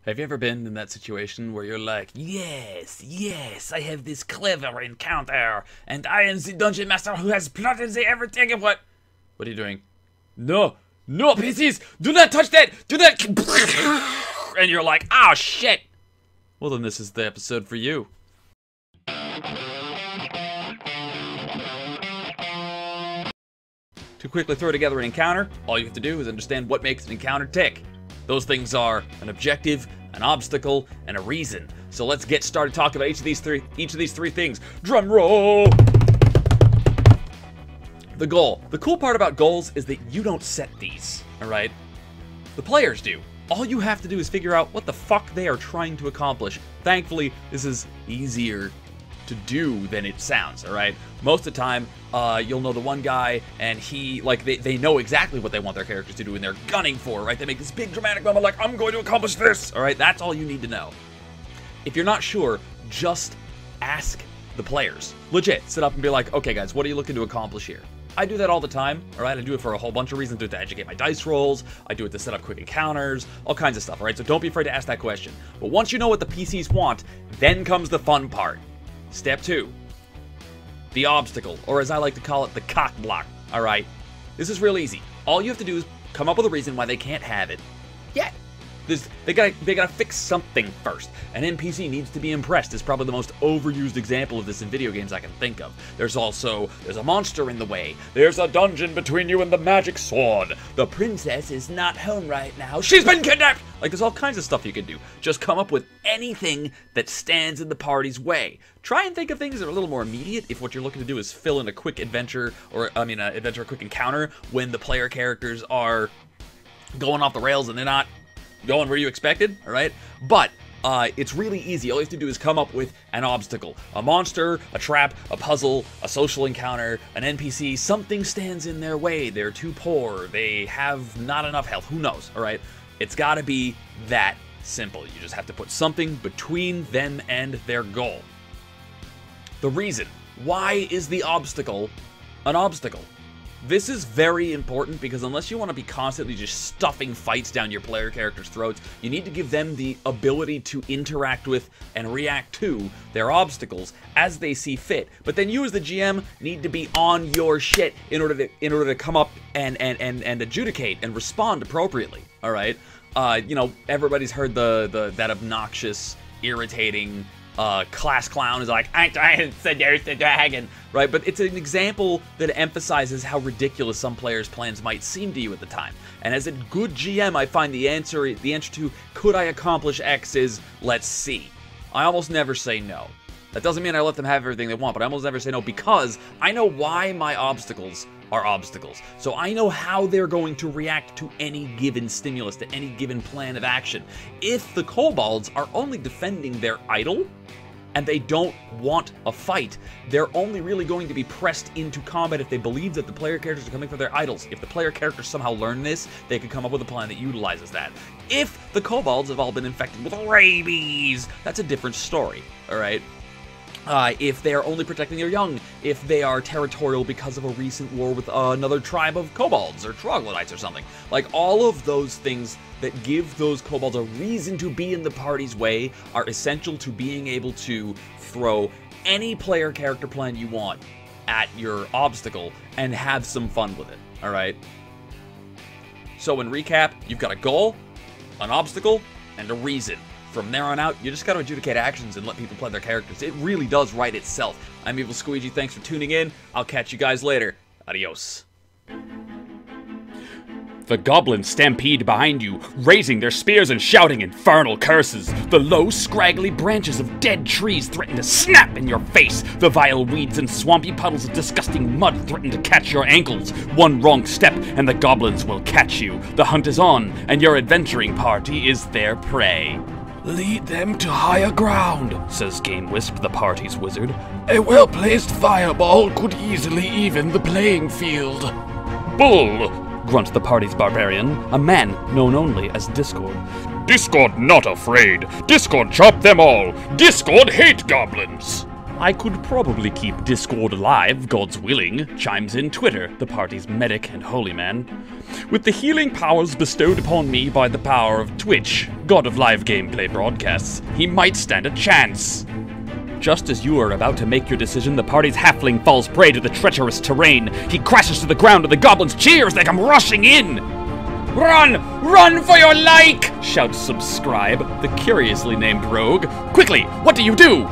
Have you ever been in that situation where you're like, yes, I have this clever encounter, and I am the dungeon master who has plotted the everything of what are you doing? No, PCs, do not touch that, do not, and you're like, oh shit. Well then this is the episode for you. To quickly throw together an encounter, all you have to do is understand what makes an encounter tick. Those things are an objective, an obstacle, and a reason. So let's get started talking about each of these three things. Drum roll! The goal. The cool part about goals is that you don't set these, alright? The players do. All you have to do is figure out what the fuck they are trying to accomplish. Thankfully, this is easier to do than it sounds, alright? Most of the time, you'll know the one guy, and he, like, they know exactly what they want their characters to do, and they're gunning for, right? They make this big dramatic moment like, I'm going to accomplish this, alright? That's all you need to know. If you're not sure, just ask the players. Legit, sit up and be like, okay guys, what are you looking to accomplish here? I do that all the time, alright? I do it for a whole bunch of reasons. I do it to educate my dice rolls, I do it to set up quick encounters, all kinds of stuff, alright? So don't be afraid to ask that question. But once you know what the PCs want, then comes the fun part. Step 2. The obstacle, or as I like to call it, the cock block, alright? This is real easy. All you have to do is come up with a reason why they can't have it yet. They gotta fix something first. An NPC needs to be impressed is probably the most overused example of this in video games I can think of. There's a monster in the way. There's a dungeon between you and the magic sword. The princess is not home right now. She's been kidnapped! Like, there's all kinds of stuff you can do. Just come up with anything that stands in the party's way. Try and think of things that are a little more immediate if what you're looking to do is fill in a quick adventure, or, a quick encounter when the player characters are going off the rails and they're not going where you expected, alright? But it's really easy. All you have to do is come up with an obstacle. A monster, a trap, a puzzle, a social encounter, an NPC, something stands in their way. They're too poor, they have not enough health, who knows, alright? It's gotta be that simple. You just have to put something between them and their goal. The reason. Why is the obstacle an obstacle? This is very important because unless you want to be constantly just stuffing fights down your player characters' throats, you need to give them the ability to interact with and react to their obstacles as they see fit. But then you as the GM need to be on your shit in order to come up and adjudicate and respond appropriately. All right, you know, everybody's heard that obnoxious, irritating class clown is like, I seduce the dragon, right? But it's an example that emphasizes how ridiculous some players' plans might seem to you at the time. And as a good GM, I find the answer to could I accomplish X is let's see. I almost never say no. That doesn't mean I let them have everything they want, but I almost never say no because I know why my obstacles are obstacles. So I know how they're going to react to any given stimulus, to any given plan of action. If the kobolds are only defending their idol, and they don't want a fight, they're only really going to be pressed into combat if they believe that the player characters are coming for their idols. If the player characters somehow learn this, they could come up with a plan that utilizes that. If the kobolds have all been infected with rabies, that's a different story, alright? If they are only protecting their young, if they are territorial because of a recent war with another tribe of kobolds or troglodytes or something. Like, all of those things that give those kobolds a reason to be in the party's way are essential to being able to throw any player character plan you want at your obstacle and have some fun with it, alright? So in recap, you've got a goal, an obstacle, and a reason. From there on out, you just gotta adjudicate actions and let people play their characters. It really does write itself. I'm EvilSqueegee, thanks for tuning in. I'll catch you guys later. Adios. The goblins stampede behind you, raising their spears and shouting infernal curses. The low, scraggly branches of dead trees threaten to snap in your face. The vile weeds and swampy puddles of disgusting mud threaten to catch your ankles. One wrong step and the goblins will catch you. The hunt is on, and your adventuring party is their prey. Lead them to higher ground, says Game Wisp, the party's wizard. A well-placed fireball could easily even the playing field. Bull, grunts the party's barbarian, a man known only as Discord. Discord not afraid. Discord chop them all. Discord hate goblins. I could probably keep Discord alive, God's willing, chimes in Twitter, the party's medic and holy man. With the healing powers bestowed upon me by the power of Twitch, god of live gameplay broadcasts, he might stand a chance. Just as you are about to make your decision, the party's halfling falls prey to the treacherous terrain. He crashes to the ground and the goblins cheer as they come rushing in. Run! Run for your like! Shouts Subscribe, the curiously named rogue. Quickly, what do you do?